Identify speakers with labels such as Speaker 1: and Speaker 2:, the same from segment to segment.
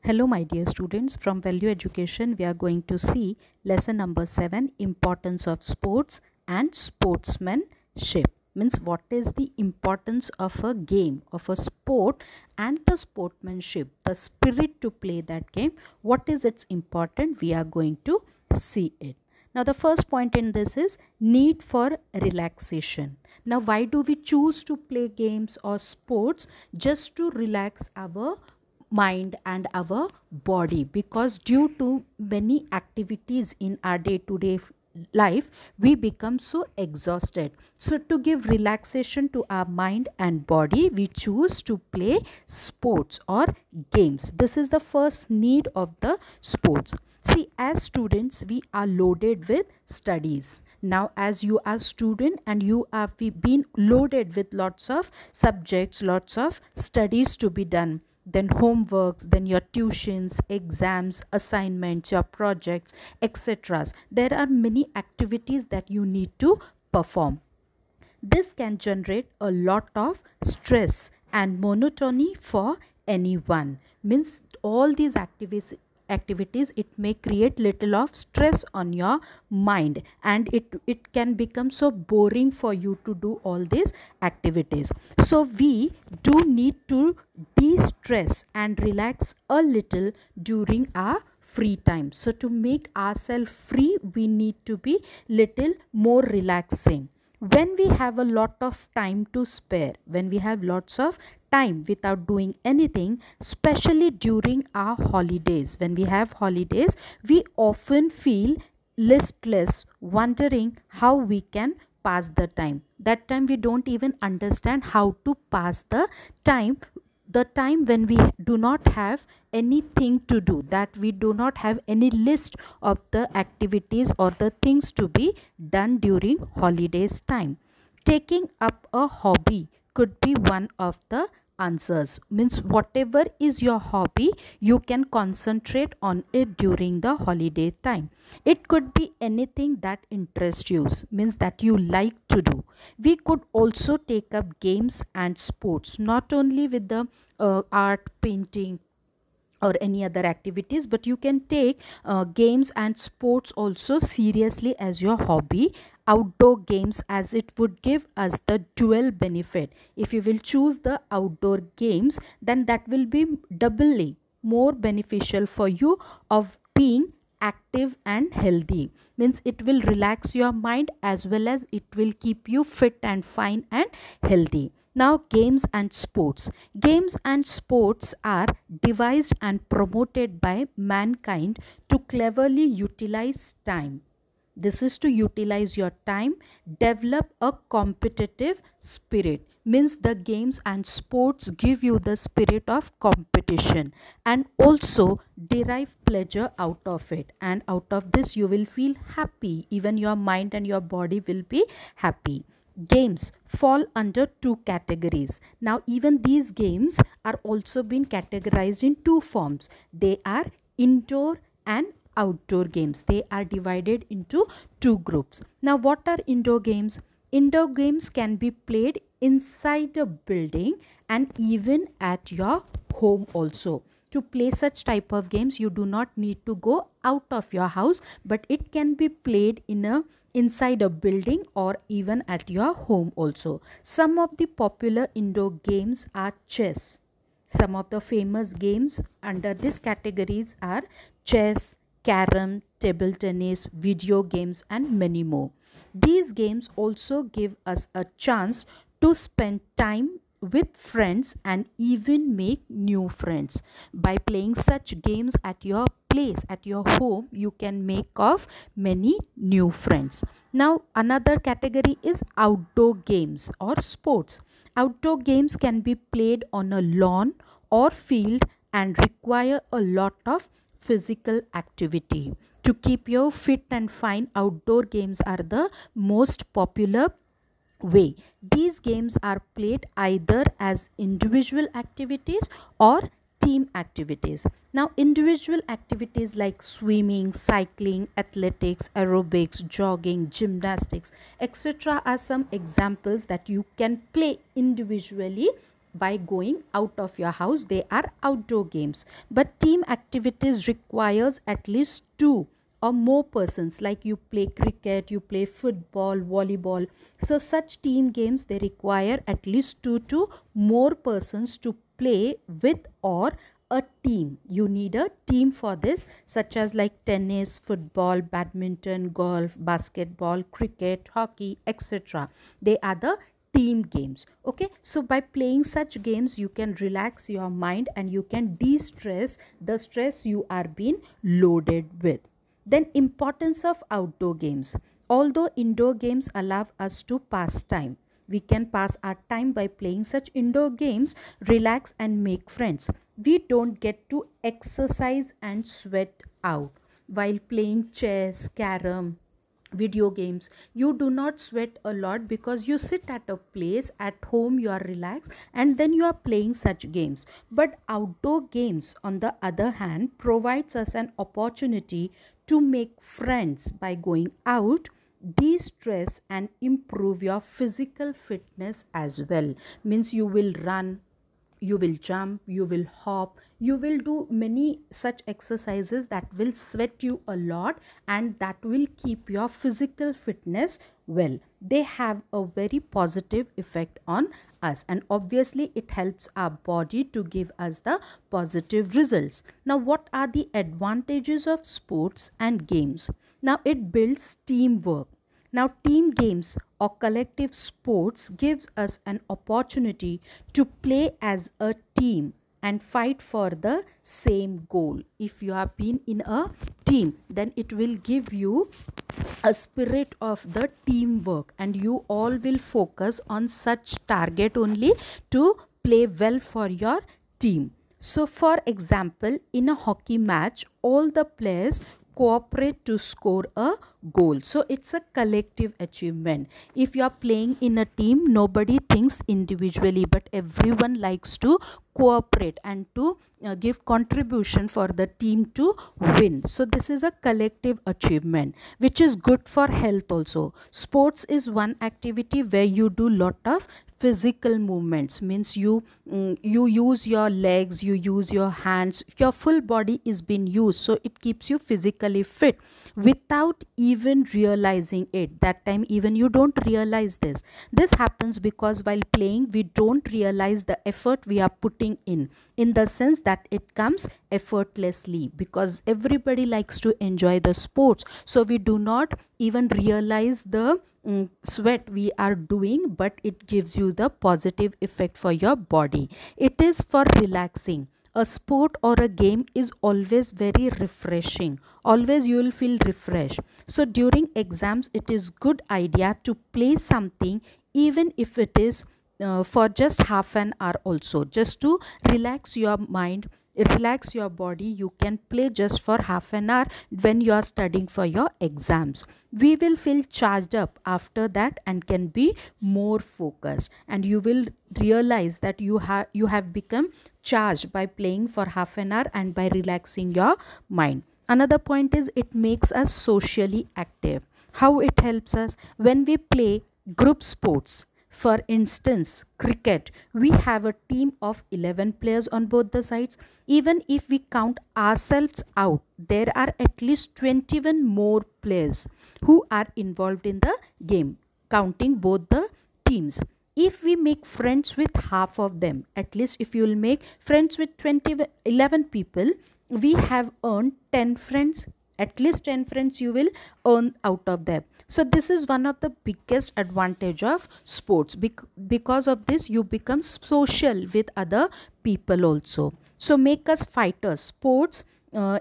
Speaker 1: Hello, my dear students. From Value Education, we are going to see lesson number 7, Importance of Sports and Sportsmanship. Means what is the importance of a game, of a sport, and the sportsmanship, the spirit to play that game. What is its important? We are going to see it. Now, the first point in this is need for relaxation. Now, why do we choose to play games or sports? Just to relax our mind and our body, because due to many activities in our day-to-day life we become so exhausted. So to give relaxation to our mind and body, we choose to play sports or games. This is the first need of the sports. See, as students we are loaded with studies. Now as you are student and you have been loaded with lots of subjects, lots of studies to be done, then homeworks, then your tuitions, exams, assignments, your projects, etc. There are many activities that you need to perform. This can generate a lot of stress and monotony for anyone. Means all these activities it may create little of stress on your mind, and it can become so boring for you to do all these activities. So we do need to de-stress and relax a little during our free time. So to make ourselves free, we need to be little more relaxing. When we have a lot of time to spare, when we have lots of time without doing anything, especially during our holidays, when we have holidays, we often feel listless, wondering how we can pass the time. That time we don't even understand how to pass the time when we do not have anything to do, that we do not have any list of the activities or the things to be done during holidays time. Taking up a hobby could be one of the answers. Means whatever is your hobby, you can concentrate on it during the holiday time. It could be anything that interests you, means that you like to do. We could also take up games and sports, not only with the art, painting, or any other activities, but you can take games and sports also seriously as your hobby. Outdoor games, as it would give us the dual benefit. If you will choose the outdoor games, then that will be doubly more beneficial for you of being active and healthy. Means it will relax your mind as well as it will keep you fit and fine and healthy. Now, games and sports. Games and sports are devised and promoted by mankind to cleverly utilize time. This is to utilize your time, develop a competitive spirit. Means the games and sports give you the spirit of competition and also derive pleasure out of it. And out of this you will feel happy. Even your mind and your body will be happy. Games fall under two categories. Now even these games are also been categorized in two forms. They are indoor and outdoor games. They are divided into two groups. Now what are indoor games? Indoor games can be played inside a building and even at your home also. To play such type of games, you do not need to go out of your house, but it can be played inside a building or even at your home also. Some of the popular indoor games are chess. Some of the famous games under these categories are chess, carom, table tennis, video games, and many more. These games also give us a chance to spend time with friends and even make new friends. By playing such games at your place, at your home, you can make of many new friends. Now another category is outdoor games or sports. Outdoor games can be played on a lawn or field and require a lot of physical activity. To keep you fit and fine, outdoor games are the most popular way. These games are played either as individual activities or team activities. Now individual activities like swimming, cycling, athletics, aerobics, jogging, gymnastics, etc. are some examples that you can play individually by going out of your house. They are outdoor games. But team activities requires at least two or more persons, like you play cricket, you play football, volleyball. So such team games, they require at least two to more persons to play with, or a team. You need a team for this, such as like tennis, football, badminton, golf, basketball, cricket, hockey, etc. They are the team games. Okay, so by playing such games, you can relax your mind and you can de-stress the stress you are being loaded with. Then importance of outdoor games. Although indoor games allow us to pass time, we can pass our time by playing such indoor games, relax and make friends. We don't get to exercise and sweat out while playing chess, carom, video games. You do not sweat a lot because you sit at a place at home, you are relaxed, and then you are playing such games. But outdoor games, on the other hand, provides us an opportunity to make friends by going out, de-stress and improve your physical fitness as well. Means you will run, you will jump, you will hop, you will do many such exercises that will sweat you a lot and that will keep your physical fitness well. They have a very positive effect on us, and obviously it helps our body to give us the positive results. Now, what are the advantages of sports and games? Now, it builds teamwork. Now, team games or collective sports gives us an opportunity to play as a team and fight for the same goal. If you have been in a team, then it will give you a spirit of the teamwork and you all will focus on such target only to play well for your team. So for example, in a hockey match, all the players cooperate to score a goal. So it's a collective achievement. If you are playing in a team, nobody thinks individually, but everyone likes to cooperate and to give contribution for the team to win. So this is a collective achievement, which is good for health also. Sports is one activity where you do lot of physical movements. Means you use your legs, you use your hands, your full body is being used, so it keeps you physically fit without even realizing it. That time even you don't realize this happens because while playing we don't realize the effort we are putting in the sense that it comes effortlessly, because everybody likes to enjoy the sports, so we do not even realize the sweat we are doing, but it gives you the positive effect for your body. It is for relaxing. A sport or a game is always very refreshing. Always you will feel refreshed. So during exams, it is good idea to play something, even if it is for just half an hour also, just to relax your mind, relax your body. You can play just for half an hour when you are studying for your exams. We will feel charged up after that and can be more focused, and you will realize that you have become charged by playing for half an hour and by relaxing your mind. Another point is it makes us socially active. How it helps us? When we play group sports, for instance, cricket, we have a team of 11 players on both the sides. Even if we count ourselves out, there are at least 21 more players who are involved in the game, counting both the teams. If we make friends with half of them, at least if you will make friends with 11 people, we have earned 10 friends. At least 10 friends you will earn out of them. So this is one of the biggest advantage of sports. Because of this, you become social with other people also. So make us fighters. Sports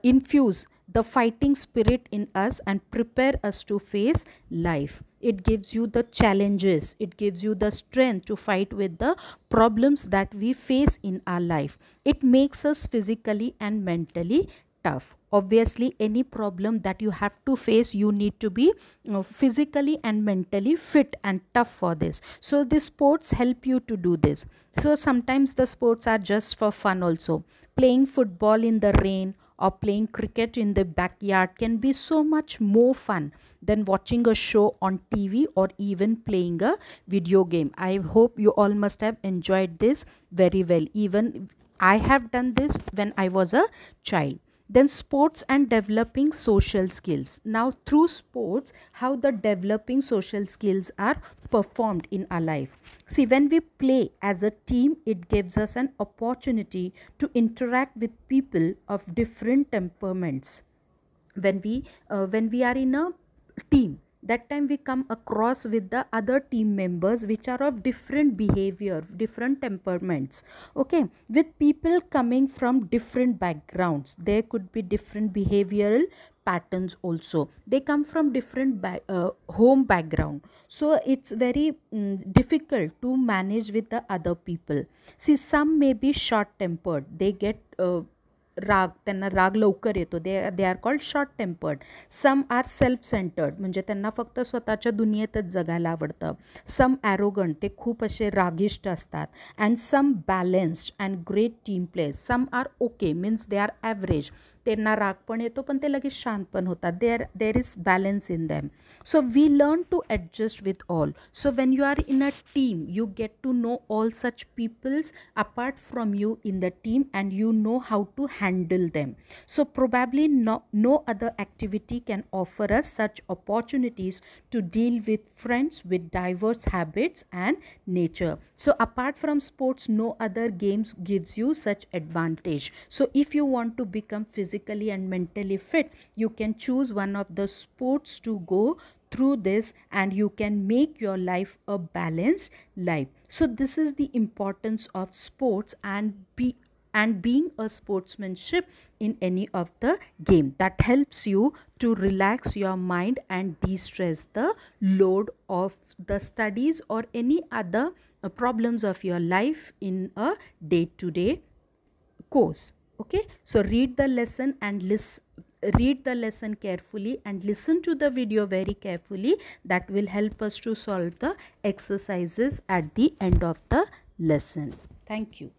Speaker 1: infuse the fighting spirit in us and prepare us to face life. It gives you the challenges. It gives you the strength to fight with the problems that we face in our life. It makes us physically and mentally tough. Obviously, any problem that you have to face, you need to be physically and mentally fit and tough for this. So the sports help you to do this. So sometimes the sports are just for fun also. Playing football in the rain or playing cricket in the backyard can be so much more fun than watching a show on TV or even playing a video game. I hope you all must have enjoyed this very well. Even I have done this when I was a child. Then sports and developing social skills. Now through sports, how the developing social skills are performed in our life. See, when we play as a team, it gives us an opportunity to interact with people of different temperaments. When we are in a team, that time we come across with the other team members which are of different behavior, different temperaments. Okay, with people coming from different backgrounds, there could be different behavioral patterns also. They come from different home background, so it's very difficult to manage with the other people. See, some may be short tempered, they get राग, त्यांना राग लवकर येतो, they are called short tempered. Some are self centered, म्हणजे त्यांना फक्त स्वतःच्या दुनियेतच जगायला आवडतं. सम ॲरोगंट, ते खूप असे रागिष्ट असतात. And some balanced and great team players. Some are okay, means they are average, त्यांना राग पण येतो पण ते लगेच शांत पण होतात. There is balance in them. So we learn to adjust with all. So when you are in a team, you get to know all such peoples apart from you in the team, and you know how to handle them. So probably no other activity can offer us such opportunities to deal with friends with diverse habits and nature. So apart from sports, no other games gives you such advantage. So if you want to become physically and mentally fit, you can choose one of the sports to go through this, and you can make your life a balanced life. So this is the importance of sports and being a sportsmanship in any of the game that helps you to relax your mind and de-stress the load of the studies or any other problems of your life in a day-to-day course. Okay, so read the lesson carefully and listen to the video very carefully. That will help us to solve the exercises at the end of the lesson. Thank you.